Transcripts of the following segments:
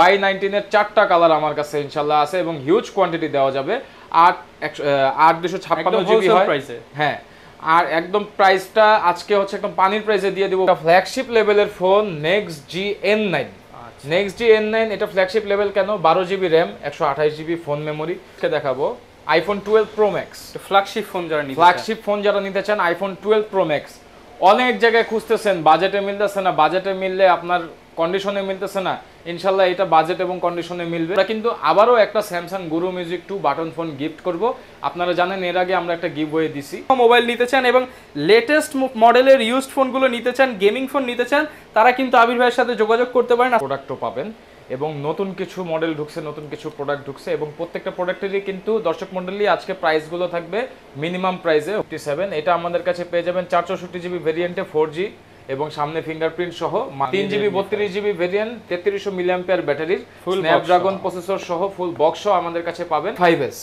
Y19 এর 4টা colour আমার কাছে ইনশাআল্লাহ আছে এবং হিউজ কোয়ান্টিটি দেওয়া যাবে। 8256 জিবি হয় হ্যাঁ। আর একদম প্রাইসটা আজকে হচ্ছে একদম পানির প্রাইসে দিয়ে দিব। ফ্ল্যাগশিপ লেভেলের phone next G N9। Next G N9 এটা ফ্ল্যাগশিপ লেভেল কেন? 12 GB RAM, 128 GB phone memory. দেখাবো iPhone 12 pro max. Flagship phone যারা নিতে চান আইফোন 12 প্রো ম্যাক্স। অনেক জায়গায় খুঁজতেছেন, বাজেটে মিলতেছে না, বাজেটে মিললে আপনার কন্ডিশনে মিলতেছে না। ইনশাআল্লাহ এটা বাজেট এবং কন্ডিশনে মিলবে। আমরা কিন্তু আবারও একটা স্যামসাং গুরু মিউজিক 2 বাটন ফোন গিফট করব। আপনারা জানেন এর আগে আমরা একটা গিভওয়ে দিছি। মোবাইল নিতে চান এবং লেটেস্ট মডেলের ইউজড ফোনগুলো নিতে চান, গেমিং ফোন নিতে চান, তারা কিন্তু আবির ভাইয়ের সাথে যোগাযোগ করতে পারেন। প্রোডাক্টও পাবেন এবং নতুন কিছু মডেল ঢুকছে, নতুন কিছু প্রোডাক্ট ঢুকছে এবং প্রত্যেকটা প্রোডাক্টেরই কিন্তু দর্শক মণ্ডলী আজকে প্রাইসগুলো থাকবে মিনিমাম প্রাইসে 57। এটা আমাদের কাছে পেয়ে যাবেন 464 জিবি ভেরিয়েন্টে 4G এবং সামনে ফিঙ্গারপ্রিন্ট সহ 3 জিবি 32 জিবি ভেরিয়েন্ট 3300 মিলিঅ্যাম্পিয়ার ব্যাটারির স্ন্যাপড্রাগন প্রসেসর সহ ফুল বক্স সহ আমাদের কাছে পাবেন। 5s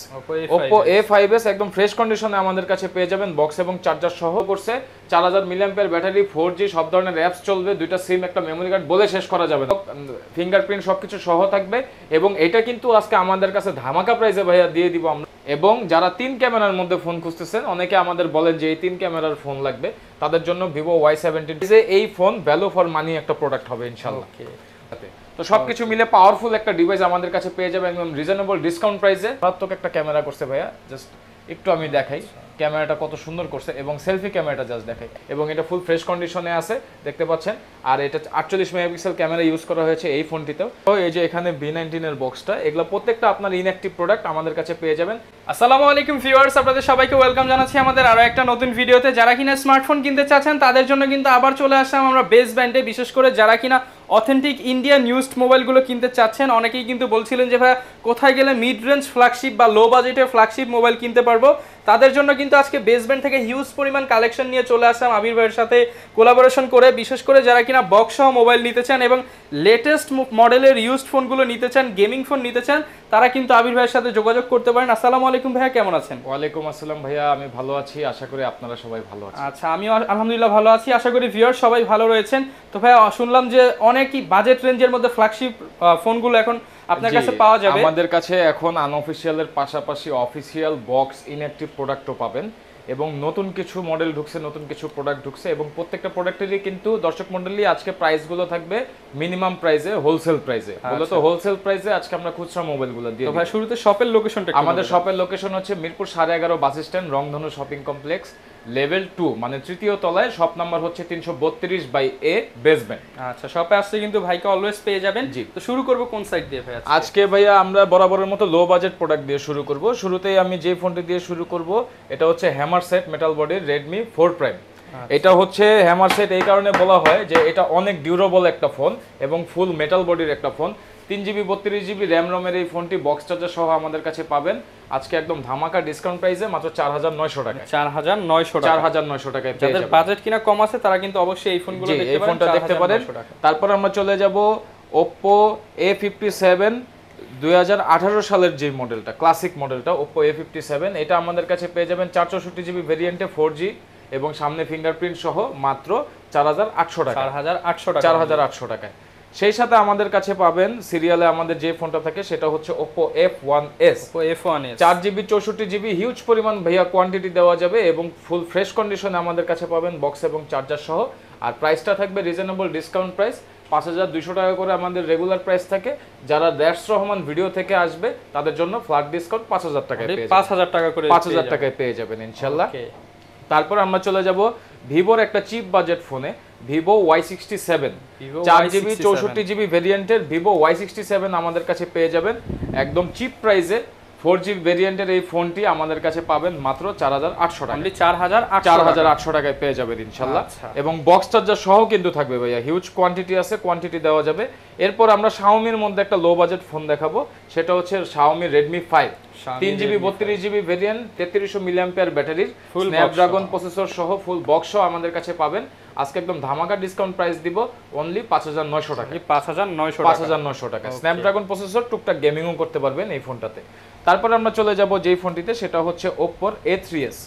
Oppo A5s একদম ফ্রেশ কন্ডিশনে আমাদের কাছে পেয়ে যাবেন বক্স এবং চার্জার সহ। করছে 4000 মিলিঅ্যাম্পিয়ার ব্যাটারি, 4G, সব ধরনের অ্যাপস চলবে, দুইটা সিম, একটা মেমোরি কার্ড বলে শেষ করা যাবে না। ফিঙ্গারপ্রিন্ট সবকিছু সহ থাকবে এবং এটা কিন্তু আজকে আমাদের কাছে ধামাকা প্রাইসে ভাইয়া দিয়ে দিব আমরা। এবং যারা 3 ক্যামেরার মধ্যে ফোন খুঁজতেছেন, অনেকে আমাদের বলেন যে এই 3 ক্যামেরার ফোন লাগবে, তাদের জন্য Vivo Y17 এই ফোন ভ্যালু ফর মানি একটা প্রোডাক্ট হবে ইনশাআল্লাহ। তো সবকিছু মিলে পাওয়ারফুল একটা ডিভাইস আমাদের কাছে পেয়ে যাবেন একদম রিজনেবল ডিসকাউন্ট প্রাইসে। মারাত্মক একটা ক্যামেরা করছে ভাইয়া, জাস্ট একটু আমি দেখাই ক্যামেরাটা কত সুন্দর করছে এবং সেলফি ক্যামেরাটা জাস্ট দেখাই এবং এটা ফুল ফ্রেশ কন্ডিশনে আছে দেখতে পাচ্ছেন। আর এটা 48 মেগাপিক্সেল ক্যামেরা ইউজ করা হয়েছে এই ফোনটিতেও। তো এই যে এখানে V19 এর বক্সটা, এগুলো প্রত্যেকটা আপনার ইনঅ্যাক্টিভ প্রোডাক্ট আমাদের কাছে পেয়ে যাবেন। আসসালামু আলাইকুম ভিউয়ার্স, আপনাদের সবাইকে ওয়েলকাম জানাচ্ছি আমাদের আরো একটা নতুন ভিডিওতে। যারা কিনা স্মার্টফোন কিনতে চাচ্ছেন তাদের জন্য কিন্তু আবার চলে আসলাম আমরা বেস্ট ব্র্যান্ডে। বিশেষ করে যারা কিনা অথেন্টিক ইন্ডিয়ান ইউজড মোবাইলগুলো কিনতে চাচ্ছেন, অনেকেই কিন্তু বলছিলেন যে ভাই কোথায় গেলে মিড রেঞ্জ ফ্ল্যাগশিপ বা লো বাজেটের ফ্ল্যাগশিপ মোবাইল কিনতে পারবো, তাদের জন্য কিন্তু আজকে বেস্ট ব্র্যান্ড থেকে হিউজ পরিমাণ কালেকশন নিয়ে চলে আসলাম আবির ভাইয়ের সাথে কোলাবোরেশন করে। বিশেষ করে যারা কিনা বক্স সহ মোবাইল নিতে চান এবং লেটেস্ট মডেলের ইউজড ফোনগুলো নিতে চান, গেমিং ফোন নিতে চান, তারা কিন্তু আবির ভাইয়ের সাথে যোগাযোগ করতে পারেন। আসসালামু আলাইকুম ভাইয়া, কেমন আছেন? ওয়ালাইকুম আসসালাম ভাইয়া, আমি ভালো আছি, আশা করি আপনারা সবাই ভালো আছেন। আচ্ছা, আমিও আলহামদুলিল্লাহ ভালো আছি, আশা করি ভিউয়ার্স সবাই ভালো রয়েছেন। তো ভাইয়া শুনলাম যে অনেকই বাজেট রেঞ্জের মধ্যে ফ্ল্যাগশিপ ফোনগুলো এখন আপনার কাছে পাওয়া যাবে। আমাদের কাছে এখন আনঅফিশিয়ালের পাশাপাশি অফিশিয়াল বক্স ইনঅ্যাক্টিভ প্রোডাক্টও পাবেন এবং নতুন কিছু মডেল ঢুকছে, নতুন কিছু প্রোডাক্ট ঢুকছে এবং প্রত্যেকটা প্রোডাক্টেরই কিন্তু দর্শক মণ্ডলী আজকে প্রাইসগুলো থাকবে মিনিমাম প্রাইসে, হোলসেল প্রাইসে। মূলত হোলসেল প্রাইসে আজকে আমরা খুচরা মোবাইলগুলো দিয়ে। তো ভাই শুরুতে শপের লোকেশনটা? আমাদের শপের লোকেশন হচ্ছে মিরপুর 11.5 বাস স্ট্যান্ড, রংধনু শপিং কমপ্লেক্স, লেভেল 2 মানে তৃতীয় তলায়। শপ নাম্বার হচ্ছে 332/A বেসমেন্ট। আচ্ছা, শপে আসলে কিন্তু ভাইকে অলওয়েজ পেয়ে যাবেন। জি, তো শুরু করব কোন সাইড দিয়ে ভাই? আজকে ভাইয়া আমরা বরাবরের মতো লো বাজেট প্রোডাক্ট দিয়ে শুরু করব। শুরুতেই আমি যে ফোনটি দিয়ে শুরু করব এটা হচ্ছে হ্যামার সেট মেটাল বডির Redmi 4 Prime। এটা হচ্ছে হ্যামার সেট এই কারণে বলা হয় যে এটা অনেক ডিউরেবল একটা ফোন এবং ফুল মেটাল বডির একটা ফোন। 3 জিবি 32 জিবি র্যাম রমের এই ফোনটি বক্স চার্জার সহ আমাদের কাছে পাবেন আজকে একদম ধামাকা ডিসকাউন্ট প্রাইসে মাত্র 4900 টাকা। 4900 টাকায় পেয়ে যাবেন। যাদের বাজেট কিনা কম আছে তারা কিন্তু অবশ্যই এই ফোনগুলো দেখতে পারেন। তারপর আমরা চলে যাব Oppo A57 2018 সালের যে মডেলটা, ক্লাসিক মডেলটা Oppo A57। এটা আমাদের কাছে পেয়ে যাবেন 464 জিবি ভেরিয়েন্টে 4G এবং সামনে ফিঙ্গারপ্রিন্ট সহ মাত্র 4800 টাকা। 4800 টাকায়। সেই সাথে আমাদের কাছে পাবেন সিরিয়ালে আমাদের যে ফোনটা থাকে সেটা হচ্ছে Oppo F1s। 4GB 64GB huge পরিমাণ ভাইয়া কোয়ান্টিটি দেওয়া যাবে এবং ফুল ফ্রেশ কন্ডিশনে আমাদের কাছে পাবেন বক্স এবং চার্জার সহ। আর প্রাইসটা থাকবে রিজনেবল ডিসকাউন্ট প্রাইস, 5200 টাকা করে আমাদের রেগুলার প্রাইস থাকে। যারা দ্যাটস রহমান ভিডিও থেকে আসবে তাদের জন্য ফ্ল্যাট ডিসকাউন্ট 5000 টাকায় পেয়ে যাবেন। 5000 টাকা করে 5000 টাকায় পেয়ে যাবেন ইনশাআল্লাহ। তারপর আমরা চলে যাব ভিভোর একটা চিপ বাজেট ফোনে, Vivo Y67 4GB 64GB ভেরিয়েন্টের Vivo Y67 আমাদের কাছে পেয়ে যাবেন একদম চিপ প্রাইসে। 4G ভেরিয়েন্টের এই ফোনটি আমাদের কাছে পাবেন মাত্র 4800 টাকা। 4800 টাকায় পেয়ে যাবেন ইনশাআল্লাহ। এবং বক্স চার্জার সহ কিন্তু থাকবে ভাইয়া, হিউজ কোয়ান্টিটি আছে, কোয়ান্টিটি দেওয়া যাবে। এরপর আমরা Xiaomi-র মধ্যে একটা লো বাজেট ফোন দেখাবো, সেটা হচ্ছে Xiaomi Redmi 5 3GB 32GB variant 3300 milliampere ব্যাটারির স্ন্যাপড্রাগন প্রসেসর সহ ফুল বক্স সহ আমাদের কাছে পাবেন আজকে একদম ধামাকা ডিসকাউন্ট প্রাইস দিব অনলি 5900 টাকা। 5900 টাকা। স্ন্যাপড্রাগন প্রসেসর, টুকটাক গেমিংও করতে পারবেন এই ফোনটাতে। তারপর আমরা চলে যাব যেই ফোনটিতে, সেটা হচ্ছে Oppo A3s।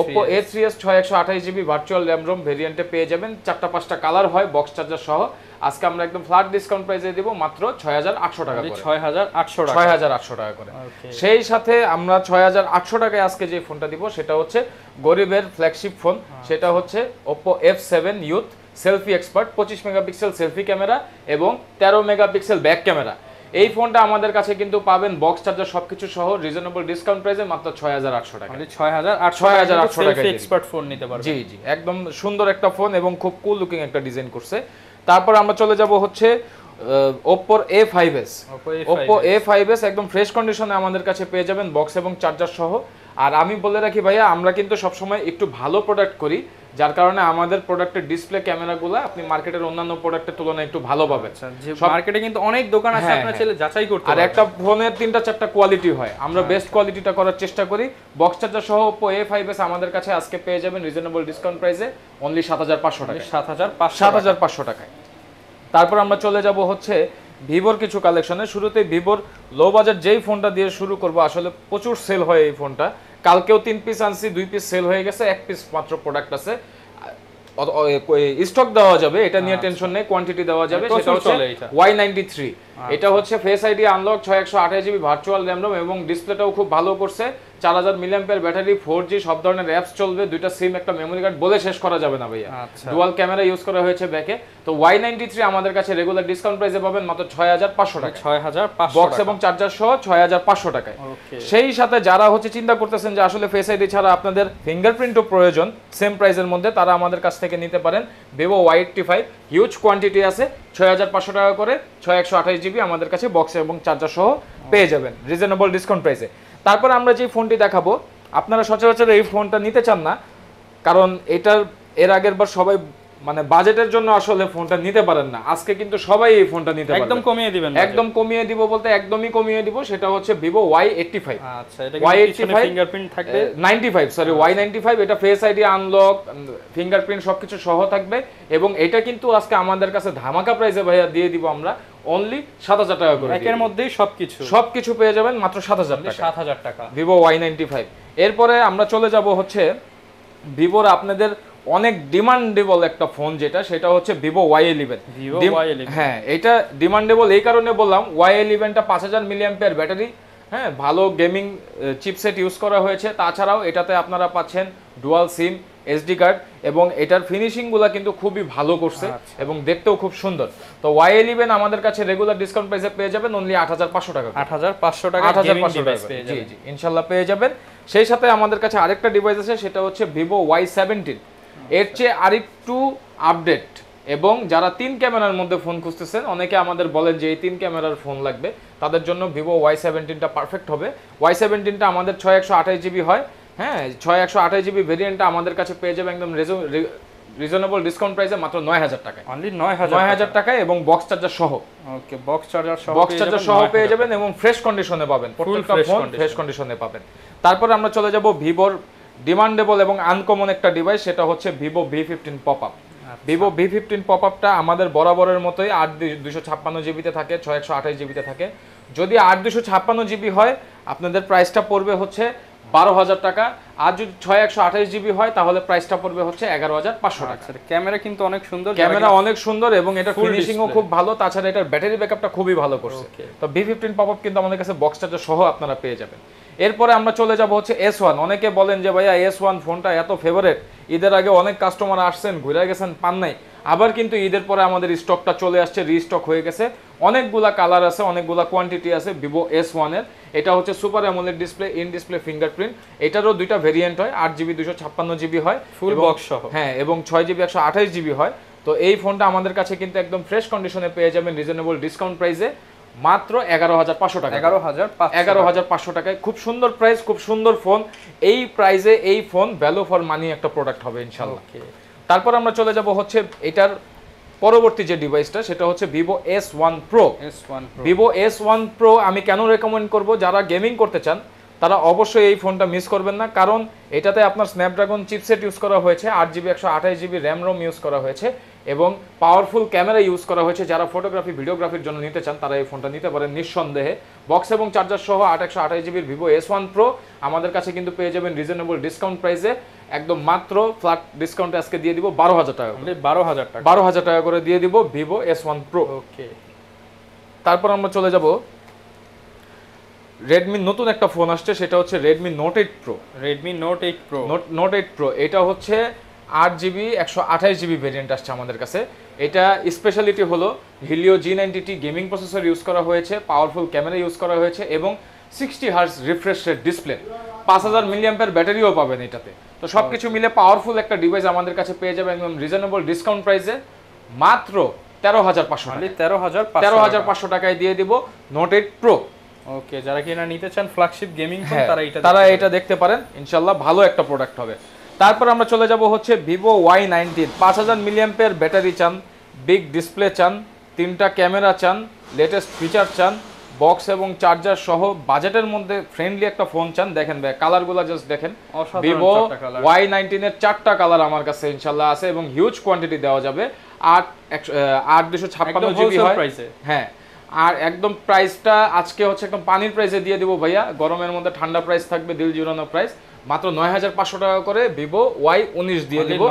Oppo A3s 6128GB virtual RAM ROM ভেরিয়েন্টে পেয়ে যাবেন। 4টা 5টা কালার হয় বক্স চার্জার সহ। আজকে আমরা একদম ফ্ল্যাট ডিসকাউন্ট প্রাইসে দিব মাত্র 6800 টাকা করে। 6800 টাকা 6800 টাকা করে। সেই সাথে আমরা 6800 টাকায় আজকে যে ফোনটা দিব সেটা হচ্ছে গরিবের ফ্ল্যাগশিপ ফোন, সেটা হচ্ছে Oppo F7 Youth selfie expert, 25 megapixel selfie camera এবং 13 মেগাপিক্সেল ব্যাক ক্যামেরা। এই ফোনটা আমাদের কাছে কিন্তু পাবেন বক্স চার্জার সবকিছু সহ রিজনেবল ডিসকাউন্ট প্রাইসে মাত্র 6800 টাকা। মানে 6800 টাকা এক্সপার্ট ফোন নিতে পারবেন। জি জি, একদম সুন্দর একটা ফোন এবং খুব কুল লুকিং একটা ডিজাইন করছে। তারপর আমরা চলে যাব হচ্ছে Oppo A5s। Oppo A5s একদম ফ্রেশ কন্ডিশনে আমাদের কাছে পেয়ে যাবেন বক্স এবং চার্জার সহ। আর আমি বলে রাখি ভাইয়া, আমরা কিন্তু সবসময় একটু ভালো প্রোডাক্ট করি, যার কারণে আমাদের প্রোডাক্টের ডিসপ্লে ক্যামেরাগুলো আপনি মার্কেটের অন্যান্য প্রোডাক্টের তুলনায় একটু ভালো পাবেন। মার্কেটে কিন্তু অনেক দোকান আছে, আপনারা চাইলে যাচাই করতে পারেন। আর একটা ফোনের 3-4টা কোয়ালিটি হয়, আমরা বেস্ট কোয়ালিটিটা করার চেষ্টা করি। বক্স চার্জার সহ Oppo A5s আমাদের কাছে আজকে পেয়ে যাবেন রিজনেবল ডিসকাউন্ট প্রাইসে অনলি 7500 টাকা। 7500 টাকায়। তারপর আমরা চলে যাব হচ্ছে ভিভোর কিছু কালেকশনে। শুরুতেই ভিভোর লো বাজেট যেই ফোনটা দিয়ে শুরু করব, আসলে প্রচুর সেল হয় এই ফোনটা। কালকেও 3 পিস আনছি, 2 পিস সেল হয়ে গেছে, 1 পিস মাত্র প্রোডাক্ট আছে। স্টক দেওয়া যাবে, এটা নিয়ে টেনশন নেই, কোয়ান্টিটি দেওয়া যাবে। সেটা হচ্ছে Y93। এটা হচ্ছে face ID unlock, 6128 GB virtual RAM Rome এবং ডিসপ্লেটাও খুব ভালো করছে। 4000 মিলিঅ্যাম্পিয়ার ব্যাটারি, 4G সব ধরনের অ্যাপস চলবে, 2টা সিম, একটা মেমরি কার্ড, বলে শেষ করা যাবে না ভাইয়া। ডুয়াল ক্যামেরা ইউজ করা হয়েছে ব্যাকে। তো Y93 আমাদের কাছে রেগুলার ডিসকাউন্ট প্রাইসে পাবেন মাত্র 6500 টাকা। 6500 বক্স এবং চার্জার সহ 6500 টাকায়। সেই সাথে যারা হচ্ছে চিন্তা করতেছেন যে আসলে ফেস আইডি ছাড়া আপনাদের ফিঙ্গারপ্রিন্টও প্রয়োজন সেম প্রাইসের মধ্যে, তারা আমাদের কাছ থেকে নিতে পারেন Vivo Y85। হিউজ কোয়ান্টিটি আছে, 6500 টাকা করে 6128 জিবি আমাদের কাছে বক্স এবং চার্জার সহ পেয়ে যাবেন রিজনেবল ডিসকাউন্ট প্রাইসে। তারপর আমরা যে ফোনটি দেখাবো, আপনারা সচরাচর এই ফোনটা নিতে চান না, কারণ এর আগের বার সবাই মানে বাজেটের জন্য আসলে ফোনটা নিতে পারেন না। আজকে কিন্তু সবাই এই ফোনটা নিতে পারবে। একদম কমিয়ে দিবেন। একদম কমিয়ে দিব বলতে একদমই কমিয়ে দিব। সেটা হচ্ছে Vivo Y85। আচ্ছা, এটা কি ফিঙ্গারপ্রিন্ট থাকবে? 95 সরি Y95। এটা ফেস আইডি আনলক, ফিঙ্গারপ্রিন্ট সবকিছু সহ থাকবে এবং এটা কিন্তু আজকে আমাদের কাছে ধামাকা প্রাইসে ভাইয়া দিয়ে দিব আমরা অনলি 7000 টাকা করে। এর মধ্যেই সবকিছু পেয়ে যাবেন মাত্র 7000 টাকা। 7000 টাকা Vivo Y95। এরপরে আমরা চলে যাব হচ্ছে ভিভোর আপনাদের অনেক ডিমান্ডেবল একটা ফোন, সেটা হচ্ছে Vivo Y11। হ্যাঁ, এটা ডিমান্ডেবল এই কারণে বললাম, Y11টা 5000 মিলিঅ্যাম্পিয়ার ব্যাটারি, হ্যাঁ, ভালো গেমিং চিপসেট ইউজ করা হয়েছে। তাছাড়াও এটাতে আপনারা পাচ্ছেন ডুয়াল সিম, এসডি কার্ড এবং এটার ফিনিশিংগুলো কিন্তু খুবই ভালো করছে এবং দেখতেও খুব সুন্দর। তো Y11 আমাদের কাছে রেগুলার ডিসকাউন্ট প্রাইসে পেয়ে যাবেন অনলি 8500 টাকা। 8500 টাকা পেয়ে যাবেন। জি, ইনশাআল্লাহ পেয়ে যাবেন। সেই সাথে আমাদের কাছে আরেকটা ডিভাইস আছে, সেটা হচ্ছে Vivo Y17। এর চেয়ে আরেকটু আপডেট এবং যারা 3 ক্যামেরার মধ্যে ফোন খুঁজতেছেন, অনেকে আমাদের বলেন যে এই 3 ক্যামেরার ফোন লাগবে, তাদের জন্য Vivo Y17টা পারফেক্ট হবে। Y17টা আমাদের 6128 জিবি হয়, হ্যাঁ, 6128 জিবি ভেরিয়েন্টটা আমাদের কাছে পেয়ে যাবে একদম রিজনেবল ডিসকাউন্ট প্রাইসে মাত্র 9000 টাকায়। অনলি 9000 টাকায় এবং বক্স চার্জার সহ। ওকে, বক্স চার্জার সহ পেয়ে যাবেন এবং ফ্রেশ কন্ডিশনে পাবেন, প্রত্যেকটা ফোন ফ্রেশ কন্ডিশনে পাবেন। তারপর আমরা চলে যাব ভিভোর ডিমান্ডেবল এবং আনকমন একটা ডিভাইস, সেটা হচ্ছে Vivo V15 popup. Vivo V15 পপআপটা আমাদের বরাবরের মতোই 8256 জিবিতে থাকে, 6128 জিবিতে থাকে। যদি 8256 জিবি হয় আপনাদের প্রাইসটা পড়বে হচ্ছে 12000 টাকা, আর যদি 6128 জিবি হয় তাহলে প্রাইসটা পড়বে হচ্ছে 11500 টাকা। ক্যামেরা কিন্তু অনেক সুন্দর, ক্যামেরা অনেক সুন্দর এবং এটা ফিনিশিংও খুব ভালো। তাছাড়া এটার ব্যাটারি ব্যাকআপটা খুবই ভালো করছে। তো V15 পপআপ কিন্তু আমাদের কাছে বক্স চার্জার সহ আপনারা পেয়ে যাবেন। এরপরে আমরা চলে যাব হচ্ছে S1। অনেকে বলেন যে ভাইয়া S1 ফোনটা এত ফেভারিট, ঈদের আগে অনেক কাস্টমার আসছেন, ঘুরে গেছেন, পান নাই, আবার কিন্তু ঈদের পরে আমাদের স্টকটা চলে আসছে, রিস্টক হয়ে গেছে। অনেকগুলা কালার আছে, অনেকগুলা কোয়ান্টিটি আছে Vivo S1 এর। এটা হচ্ছে super AMOLED display, in display fingerprint. এটারও দুইটা ভেরিয়েন্ট হয়, 8GB 256GB হয় ফুল বক্স সহ, হ্যাঁ, এবং 6GB 128GB হয়। তো এই ফোনটা আমাদের কাছে কিন্তু একদম ফ্রেশ কন্ডিশনে পেয়ে যাবেন রিজনেবল ডিসকাউন্ট প্রাইসে মাত্র 11500 টাকা। 11500 টাকায় খুব সুন্দর প্রাইস, খুব সুন্দর ফোন। এই প্রাইসে এই ফোন ভ্যালু ফর মানি একটা প্রোডাক্ট হবে ইনশাআল্লাহ। তারপর আমরা চলে যাব হচ্ছে এটার পরবর্তী যে ডিভাইসটা, সেটা হচ্ছে Vivo S1 Pro। Vivo S1 Pro আমি কেন রেকমেন্ড করব, যারা গেমিং করতে চান তারা অবশ্যই এই ফোনটা মিস করবেন না, কারণ এটাতে আপনার স্ন্যাপড্রাগন চিপসেট ইউজ করা হয়েছে, 8GB 128GB RAM ROM use করা হয়েছে এবং পাওয়ারফুল ক্যামেরা ইউজ করা হয়েছে। যারা ফটোগ্রাফি ভিডিওগ্রাফির জন্য নিতে চান তারা এই ফোনটা নিতে পারেন নিঃসন্দেহে। বক্স এবং চার্জার সহ 8/128GB ভিভো S1 Pro আমাদের কাছে কিন্তু পেয়ে যাবেন রিজনেবল ডিসকাউন্ট প্রাইসে, একদম মাত্র ফ্ল্যাট ডিসকাউন্টে আজকে দিয়ে দিব 12,000 টাকা, 12,000 টাকা, 12,000 টাকা করে দিয়ে দিব ভিভো S1 Pro। ওকে, তারপর আমরা চলে যাব রেডমির নতুন একটা ফোন আসছে, সেটা হচ্ছে Redmi note 8 pro. Redmi note 8 pro, note 8 pro এটা হচ্ছে 8GB 128GB ভেরিয়েন্ট আসছে আমাদের কাছে। এটা স্পেশালিটি হলো Helio G90T gaming processor use করা হয়েছে, পাওয়ারফুল ক্যামেরা ইউজ করা হয়েছে এবং 60Hz refresh rate display, 5000 milliampere ব্যাটারিও পাবেন এটাতে। তো সবকিছু মিলে পাওয়ারফুল একটা ডিভাইস আমাদের কাছে পেয়ে যাবেন একদম রিজনেবল ডিসকাউন্ট প্রাইসে, মাত্র 13,500 টাকায় দিয়ে দিব নোট 8 প্রো। ওকে, যারা কিনা নিতে চান ফ্ল্যাগশিপ গেমিং ফোন তারা এটা দেখতে পারেন, ইনশাআল্লাহ ভালো একটা প্রোডাক্ট হবে। তারপর আমরা চলে যাব হচ্ছে ভিভো Y19, 5000 মিলিঅ্যাম্পিয়ার ব্যাটারি চান, বিগ ডিসপ্লে চান, 3টা ক্যামেরা চান, লেটেস্ট ফিচার চান, বক্স এবং চার্জার সহ বাজেটের মধ্যে ফ্রেন্ডলি একটা ফোন চান। দেখেন ভাই কালারগুলো জাস্ট দেখেন, ভিভো Y19 এর 4টা কালার আমার কাছে ইনশাআল্লাহ আছে এবং হিউজ কোয়ান্টিটি দেওয়া যাবে। 8/256GB হয়, হ্যাঁ। আর একদম প্রাইসটা আজকে হচ্ছে একদম পানির প্রাইসে দিয়ে দিব ভাইয়া, গরমের মধ্যে ঠান্ডা প্রাইস থাকবে, দিল জুড়ানো প্রাইস, মাত্র 9,500 টাকা করে ভিভো Y19 দিয়ে দিব,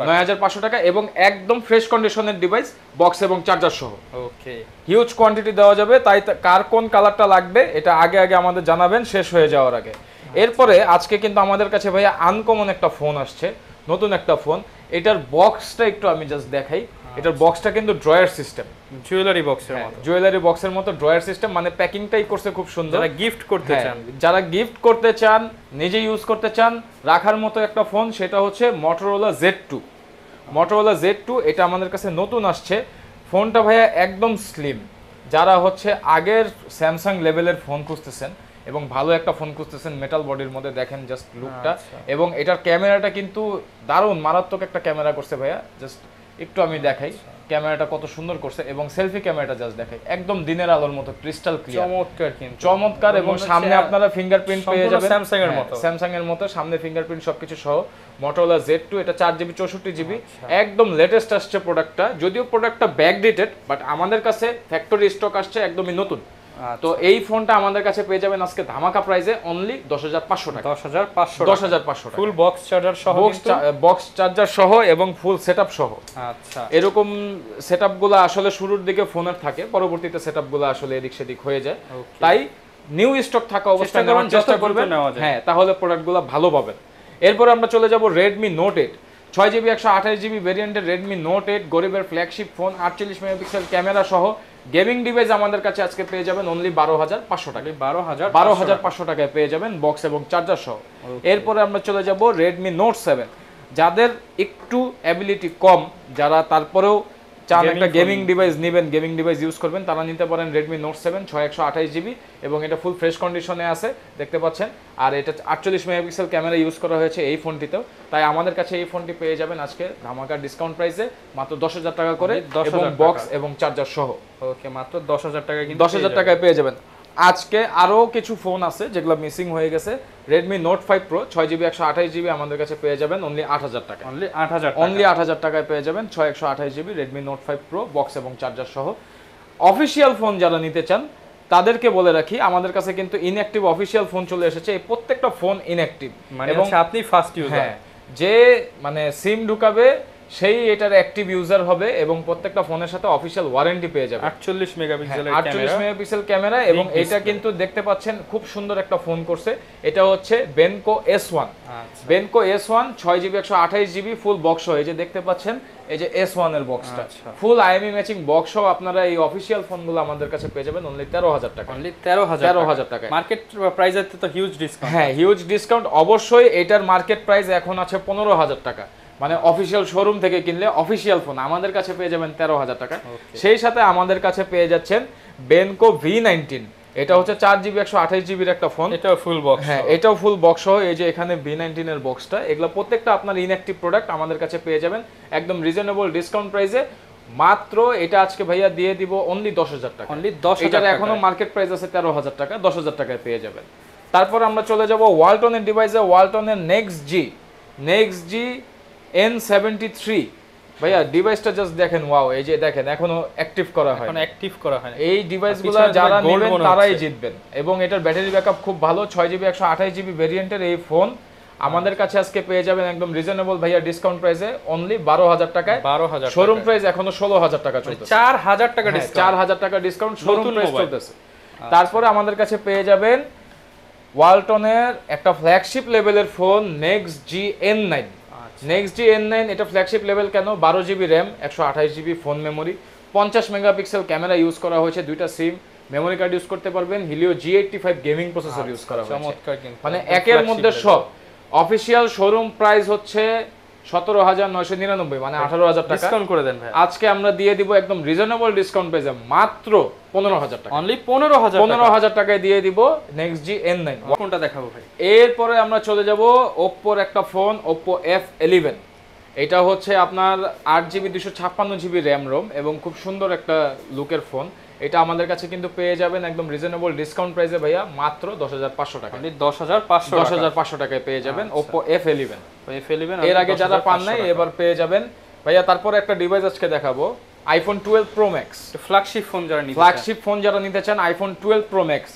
9,500 টাকা এবং একদম ফ্রেশ কন্ডিশনের ডিভাইস, বক্স এবং চার্জার সহ। ওকে, হিউজ কোয়ান্টিটি দেওয়া যাবে, তাই কার কোন কালারটা লাগবে এটা আগে আমাদের জানাবেন শেষ হয়ে যাওয়ার আগে। এরপরে আজকে কিন্তু আমাদের কাছে ভাইয়া আনকমন একটা ফোন আসছে, নতুন একটা ফোন। এটার বক্সটা একটু আমি জাস্ট দেখাই। এটার বক্সটা কিন্তু ড্রয়ার সিস্টেম, জুয়েলারি বক্সের মতো, জুয়েলারি বক্সের মতো ড্রয়ার সিস্টেম, মানে প্যাকিংটাই করছে খুব সুন্দর। যারা গিফট করতে চান, যারা গিফট করতে চান, নিজে ইউজ করতে চান, রাখার মতো একটা ফোন, সেটা হচ্ছে Motorola Z2। Motorola Z2 এটা আমাদের কাছে নতুন আসছে। ফোনটা ভাইয়া একদম স্লিম, যারা হচ্ছে আগের স্যামসাং লেভেলের ফোন খুঁজতেছেন এবং ভালো একটা ফোন খুঁজতেছেন মেটাল বডির মধ্যে, দেখেন জাস্ট লুকটা। এবং এটার ক্যামেরাটা কিন্তু দারুণ মারাত্মক একটা ক্যামেরা করছে ভাইয়া, জাস্ট একটু আমি দেখাই ক্যামেরাটা কত সুন্দর করছে এবং সেলফি ক্যামেরাটা জাস্ট দেখাই, একদম দিনের আলোর মতো ক্রিস্টাল ক্লিয়ার, চমৎকার, কিন্তু চমৎকার। এবং সামনে আপনারা ফিঙ্গারপ্রিন্ট পেয়ে যাবেন স্যামসাং এর মতো, স্যামসাং এর মতো সামনে ফিঙ্গারপ্রিন্ট সবকিছু সহ। Motorola Z2 এটা 4GB 64GB, একদম লেটেস্ট আসছে প্রোডাক্টটা, যদিও প্রোডাক্টটা ব্যাকডেটেড বাট আমাদের কাছে ফ্যাক্টরি স্টক আসছে একদমই নতুন। তো এই ফোনটা আমাদের কাছে পেয়ে যাবেন আজকে ধামাকা প্রাইসে অনলি 10,500 টাকা, 10,500 টাকা, ফুল বক্স চার্জার সহ, বক্স চার্জার সহ এবং ফুল সেটআপ সহ। আচ্ছা, এরকম সেটআপগুলো আসলে শুরুর দিকে ফোনের থাকে, পরবর্তীতে সেটআপগুলো আসলে এদিক সেদিক হয়ে যায়, তাই নিউ স্টক থাকা অবস্থায় নেওয়ার চেষ্টা করবেন, হ্যাঁ, তাহলে প্রোডাক্টগুলো ভালো পাবেন। এরপর আমরা চলে যাব Redmi Note 8, 6GB 128GB ভেরিয়েন্টের Redmi Note 8 গরিবের ফ্ল্যাগশিপ ফোন, 48 মেগাপিক্সেল ক্যামেরা সহ গেমিং ডিভাইস আমাদের কাছে আজকে পেয়ে যাবেন অনলি 12,500 টাকা, 12,500 টাকায় পেয়ে যাবেন বক্স এবং চার্জার সহ। এরপরে আমরা চলে যাব Redmi Note 7, যাদের একটু অ্যাবিলিটি কম, যারা তারপরেও চান একটা গেমিং ডিভাইস নেবেন, গেমিং ডিভাইস ইউজ করবেন, তারা নিতে পারেন Redmi Note 7, 6/128GB এবং এটা ফুল ফ্রেশ কন্ডিশনে আছে দেখতে পাচ্ছেন। আর এটা 48 মেগাপিক্সেল ক্যামেরা ইউজ করা হয়েছে এই ফোনটিতেও, তাই আমাদের কাছে এই ফোনটি পেয়ে যাবেন আজকে ধামাকা ডিসকাউন্ট প্রাইসে মাত্র 10,000 টাকা করে এবং বক্স এবং চার্জার সহ। ওকে, মাত্র 10,000 টাকা, কিন্তু 10,000 টাকায় পেয়ে যাবেন। আজকে আরো কিছু ফোন আছে যেগুলো মিসিং হয়ে গেছে। Redmi Note 5 Pro 6GB 128GB আমাদের কাছে পেয়ে যাবেন অনলি 8,000 টাকা, অনলি 8,000 টাকায় পেয়ে যাবেন 6/128GB Redmi Note 5 Pro box এবং চার্জার সহ। অফিশিয়াল ফোন যারা নিতে চান তাদেরকে বলে রাখি, আমাদের কাছে কিন্তু ইনঅ্যাক্টিভ অফিশিয়াল ফোন চলে এসেছে। এই প্রত্যেকটা ফোন ইনঅ্যাক্টিভ, এবং আপনি ফার্স্ট ইউজার, যে মানে সিম ঢুকাবে সেই এটার অ্যাক্টিভ ইউজার হবে এবং প্রত্যেকটা ফোনের সাথে অফিশিয়াল ওয়ারেন্টি পেয়ে যাবে। 48 মেগাপিক্সেল ক্যামেরা এবং এটা কিন্তু দেখতে পাচ্ছেন খুব সুন্দর একটা ফোন করছে। এটা হচ্ছে Benko S1, Benko S1 6GB 128GB full box সহ, এই যে দেখতে পাচ্ছেন এই যে S1 এর বক্সটা, ফুল IMEI ম্যাচিং বক্স সহ আপনারা এই অফিশিয়াল ফোনগুলো আমাদের কাছে পেয়ে যাবেন অনলি 13,000 টাকা, অনলি 13,000 টাকা। মার্কেট প্রাইসের তো হিউজ ডিসকাউন্ট, হ্যাঁ হিউজ ডিসকাউন্ট অবশ্যই। এটার মার্কেট প্রাইস এখন আছে 15,000 টাকা, মানে অফিশিয়াল শোরুম থেকে কিনলে অফিশিয়াল ফোন আমাদের কাছে পেয়ে যাবেন 13,000 টাকা। সেই সাথে আমাদের কাছে পেয়ে যাচ্ছেন Benko V19, এটা হচ্ছে 4GB 128GB এর একটা ফোন, এটাও ফুল বক্স, হ্যাঁ এটাও ফুল বক্স সহ। এই যে এখানে V19 এর বক্সটা, এগুলো প্রত্যেকটা আপনার ইনঅ্যাক্টিভ প্রোডাক্ট আমাদের কাছে পেয়ে যাবেন একদম রিজনেবল ডিসকাউন্ট প্রাইসে। মাত্র এটা আজকে ভাইয়া দিয়ে দিব অনলি 10,000 টাকা, অনলি 10,000 এটার এখনো মার্কেট প্রাইস আছে 13,000 টাকা, 10,000 টাকায় পেয়ে যাবেন। তারপর আমরা চলে যাব ওয়ালটনের ডিভাইসে, ওয়ালটনের Next G N73 ভাইয়া ডিভাইসটা জাস্ট দেখেন, ওয়াও, এই যে দেখেন এখনো অ্যাক্টিভ করা হয়, এখন অ্যাক্টিভ করা হয় না। এই ডিভাইসগুলো পিছনে যারা gold নেবেন মনে তারাই হচ্ছে। জিতবেন। এবং এটার ব্যাটারি ব্যাকআপ খুব ভালো, 6GB 128GB ভেরিয়েন্টের এই ফোন আমাদের কাছে আজকে পেয়ে যাবেন একদম রিজনেবল ভাইয়া ডিসকাউন্ট প্রাইসে, অনলি 12,000 টাকায়। 12,000 শোরুম প্রাইস এখনো 16,000 টাকা চলতেছে, 4,000 টাকা ডিসকাউন্ট, 4,000 টাকা ডিসকাউন্ট শোরুম নতুন প্রাইস মোবাইল। চলতেছে। তারপরে আমাদের কাছে পেয়ে যাবেন ওয়ালটনের একটা ফ্ল্যাগশিপ লেভেলের phone next G N9। Next G N9 এটা ফ্ল্যাগশিপ লেভেল কেন? 12GB RAM, 128GB phone memory, 50 megapixel camera use করা হয়েছে, দুইটা সিম, মেমোরি কার্ড ইউজ করতে পারবেন, Helio G85 gaming processor use করা হয়েছে। চমৎকার কিন্তু, মানে একের মধ্যে সব। অফিশিয়াল শোরুম প্রাইস হচ্ছে 17,999, মানে 18,000 টাকা। ডিসকাউন্ট করে দেন ভাই। আজকে আমরা দিয়ে দিব একদম রিজনেবল ডিসকাউন্ট প্রাইসে মাত্র 15,000 টাকা। অনলি 15,000 15,000 টাকায় দিয়ে দিব নেক্সট জি N9। কোনটা দেখাবো ভাই? এরপরে আমরা চলে যাব ওপ্পোর একটা ফোন, ওপ্পো F11। এটা হচ্ছে আপনার 8GB 256GB র্যাম রোম এবং খুব সুন্দর একটা লুকের ফোন। এটা আমাদের কাছে কিন্তু পেয়ে যাবেন একদম রিজনেবল ডিসকাউন্ট প্রাইসে ভাইয়া, মাত্র 10,500 টাকা। অনলি 10,500 টাকা। 10,500 টাকায় পেয়ে যাবেন ওপ্পো F11। F11 এর আগে যারা পান নাই এবার পেয়ে যাবেন ভাইয়া। তারপরে একটা ডিভাইস আজকে দেখাবো, iPhone 12 pro max. Flagship phone যারা নিতে চান, ফ্ল্যাগশিপ ফোন যারা নিতে চান, আইফোন 12 প্রো ম্যাক্স।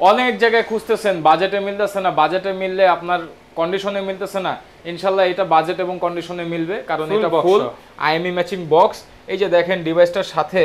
অনেক জায়গায় খুঁজতেছেন, বাজেটে মিলতেছে না, বাজেটে মিললে আপনার কন্ডিশনে মিলতেছে না, ইনশাল্লাহ এটা বাজেট এবং কন্ডিশনে মিলবে, কারণ Full এটা box ফুল সহ। IME matching box. এই যে দেখেন ডিভাইসটার সাথে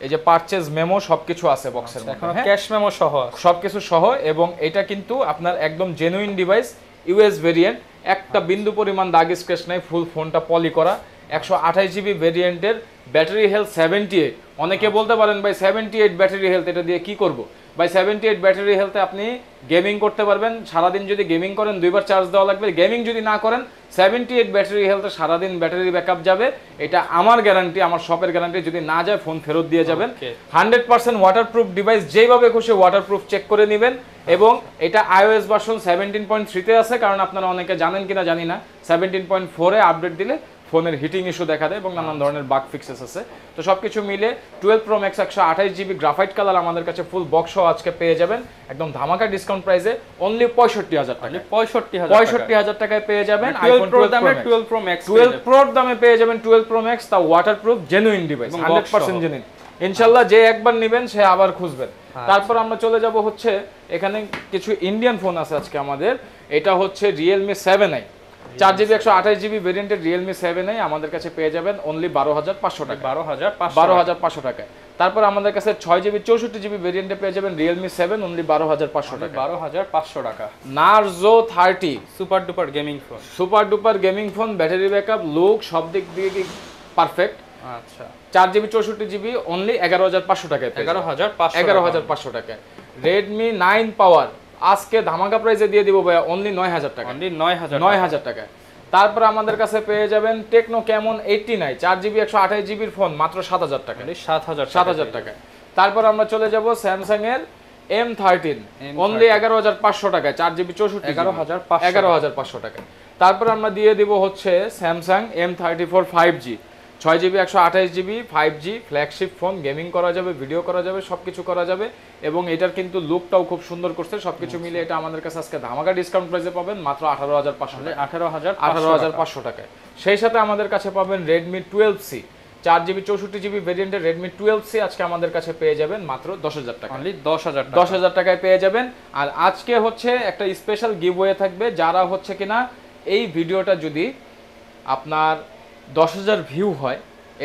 এই যে পারচেজ মেমো সবকিছু আছে বক্সের মধ্যে, এখন হ্যাঁ, ক্যাশ মেমো সহ আছে। সবকিছু সহ। এবং এটা কিন্তু আপনার একদম জেনুইন ডিভাইস, ইউএস ভেরিয়েন্ট, একটা বিন্দু পরিমাণ দাগ স্ক্র্যাচ নাই, ফুল ফোনটা পলি করা। 128GB ভেরিয়েন্টের, ব্যাটারি হেলথ 78। অনেকে বলতে পারেন ভাই 78 ব্যাটারি হেলথ এটা দিয়ে কি করব? ভাই 78 ব্যাটারি হেলথে আপনি গেমিং করতে পারবেন। সারাদিন যদি গেমিং করেন 2বার চার্জ দেওয়া লাগবে। গেমিং যদি না করেন 78 ব্যাটারি হেলথে সারাদিন ব্যাটারি ব্যাকআপ যাবে। এটা আমার গ্যারান্টি, আমার শপের গ্যারান্টি। যদি না যায় ফোন ফেরত দিয়ে যাবেন। 100% ওয়াটারপ্রুফ ডিভাইস, যেইভাবে খুশি ওয়াটারপ্রুফ চেক করে নেবেন। এবং এটা iOS ভার্সন 17.3 তে আছে, কারণ আপনারা অনেকে জানেন কিনা জানি না, 17.4 এ আপডেট দিলে ফোনের হিটিং ইস্যু দেখা দেয় এবং নানান ধরনের বাগ ফিক্সেস আছে। তো সবকিছু মিলে 12 pro max 128GB graphite colour আমাদের কাছে ফুল বক্স আজকে পেয়ে যাবেন একদম ধামাকা ডিসকাউন্ট প্রাইসে, অনলি 65,000 টাকা। 65,000 টাকায় পেয়ে যাবেন আইফোন 12 দামে 12 প্রো ম্যাক্স, 12 প্রোর দামে পেয়ে যাবেন 12 প্রো ম্যাক্স, তা ওয়াটারপ্রুফ জেনুইন ডিভাইস, 100% জেনুইন। ইনশাআল্লাহ যে একবার নেবেন সে আবার খুঁজবেন। তারপর আমরা চলে যাব হচ্ছে এখানে কিছু ইন্ডিয়ান ফোন আছে আজকে আমাদের। এটা হচ্ছে Realme 7i, 4GB 128GB ভেরিয়েন্টের Realme 7i আমাদের কাছে পেয়ে যাবেন অনলি 12,500 টাকা। 12,500 টাকায়। তারপর আমাদের কাছে 6GB 64GB ভেরিয়েন্টে পেয়ে যাবেন Realme 7 অনলি 12,500 টাকা। 12,500 টাকা। Narzo 30 super duper gaming phone, super duper gaming phone, battery backup, look সব দিক দিয়ে পারফেক্ট। আচ্ছা, 4GB 64GB অনলি 11,500 টাকায়। 11,500 টাকায়। Redmi 9 পাওয়ার আজকে ধামাকা প্রাইসে দিয়ে দিব ভাই অনলি 9,000 টাকা। অনলি 9,000 টাকায়। তারপর আমাদের কাছে পেয়ে যাবেন টেকনো ক্যামন 89 4GB 128GB এর ফোন মাত্র 7,000 টাকা। 7,000 টাকায়। তারপর আমরা চলে যাব স্যামসাং এর M13 অনলি 11,500 টাকায়, 4GB 64, 11,500 টাকায়। তারপর আমরা দিয়ে দিব হচ্ছে Samsung M34 5G, 6GB 128GB 5G flagship phone, gaming করা যাবে, ভিডিও করা যাবে, সবকিছু করা যাবে। এবং এটার কিন্তু লুকটাও খুব সুন্দর করছে। সবকিছু মিলে এটা আমাদের কাছে আজকে ধামাকা ডিসকাউন্ট প্রাইসে পাবেন মাত্র 18,500 টাকা। 18,500 টাকায়। সেই সাথে আমাদের কাছে পাবেন Redmi 12C, 4GB 64GB ভেরিয়েন্টের Redmi 12C আজকে আমাদের কাছে পেয়ে যাবেন মাত্র 10,000 টাকা। অনলি 10,000 টাকা। 10,000 টাকায় পেয়ে যাবেন। আর আজকে হচ্ছে একটা স্পেশাল গিভওয়ে থাকবে, যারা হচ্ছে কিনা এই ভিডিওটা যদি আপনার 10,000 ভিউ হয়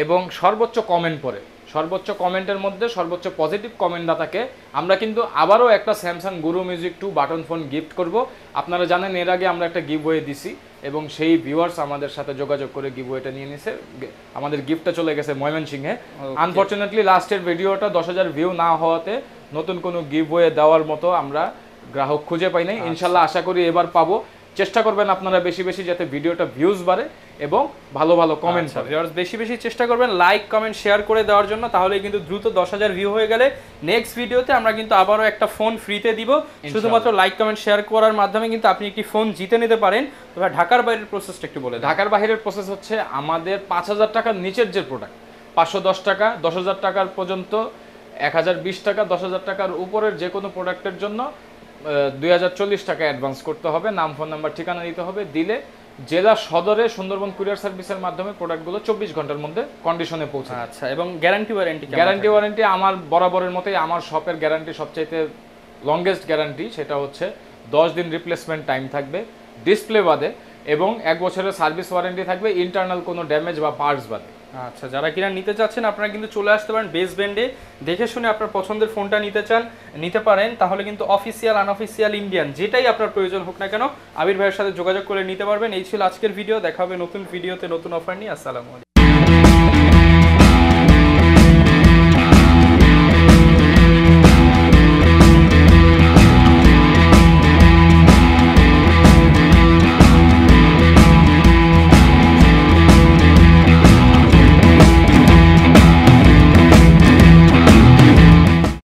এবং সর্বোচ্চ কমেন্ট পড়ে, সর্বোচ্চ কমেন্টের মধ্যে সর্বোচ্চ পজিটিভ কমেন্টদাতাকে আমরা কিন্তু আবারও একটা স্যামসাং গুরু মিউজিক 2 বাটন ফোন গিফট করব। আপনারা জানেন এর আগে আমরা একটা গিভওয়ে দিছি এবং সেই ভিউয়ার্স আমাদের সাথে যোগাযোগ করে গিভওয়েটা নিয়ে নিছে। আমাদের গিফটটা চলে গেছে ময়মনসিংহে। আনফরচুনেটলি লাস্টের ভিডিওটা 10,000 ভিউ না হওয়াতে নতুন কোনো গিভওয়ে দেওয়ার মতো আমরা গ্রাহক খুঁজে পাই নাই। ইনশাল্লাহ আশা করি এবার পাবো। চেষ্টা করবেন আপনারা বেশি বেশি যাতে ভিডিওটা ভিউজ বাড়ে এবং ভালো ভালো কমেন্ট হবে। ভিউয়ার্স বেশি বেশি চেষ্টা করবেন লাইক কমেন্ট শেয়ার করে দেওয়ার জন্য, তাহলে কিন্তু দ্রুত 10,000 ভিউ হয়ে গেলে নেক্সট ভিডিওতে আমরা কিন্তু আবারও একটা ফোন ফ্রিতে দিব। শুধুমাত্র লাইক কমেন্ট শেয়ার করার মাধ্যমে কিন্তু আপনি একটি ফোন জিতে নিতে পারেন। তবে ঢাকার বাইরের প্রসেসটা একটু বলে দেন। ঢাকার বাইরের প্রসেস হচ্ছে আমাদের 5,000 টাকার নিচের যে প্রোডাক্ট, 510 টাকা, 10,000 টাকার পর্যন্ত, 1,020 টাকা, 10,000 টাকার উপরের যে কোনো প্রোডাক্টের জন্য 2,040 টাকা অ্যাডভান্স করতে হবে। নাম, ফোন নাম্বার, ঠিকানা দিতে হবে। দিলে জেলা সদরে সুন্দরবন কুরিয়ার সার্ভিসের মাধ্যমে প্রোডাক্টগুলো 24 ঘন্টার মধ্যে কন্ডিশনে পৌঁছে। আচ্ছা, এবং গ্যারান্টি ওয়ারেন্টি? গ্যারান্টি ওয়ারেন্টি আমার বরাবরের মতোই, আমার শপের গ্যারান্টি সবচাইতে লংগেস্ট গ্যারান্টি, সেটা হচ্ছে 10 দিন রিপ্লেসমেন্ট টাইম থাকবে ডিসপ্লে বাদে, এবং 1 বছরের সার্ভিস ওয়ারেন্টি থাকবে ইন্টারনাল কোনো ড্যামেজ বা পার্টস বাদে। আচ্ছা, যারা কিনা নিতে চাচ্ছেন আপনারা কিন্তু চলে আসতে পারেন বেস ব্যান্ডে, দেখে শুনে আপনার পছন্দের ফোনটা নিতে পারেন। তাহলে কিন্তু অফিসিয়াল আনঅফিসিয়াল ইন্ডিয়ান যেটাই আপনার প্রয়োজন হোক না কেন আবির ভাইয়ের সাথে যোগাযোগ করে নিতে পারবেন। এই ছিল আজকের ভিডিও, দেখা হবে নতুন ভিডিওতে নতুন অফার নিয়ে। আসসালামু আলাইকুম।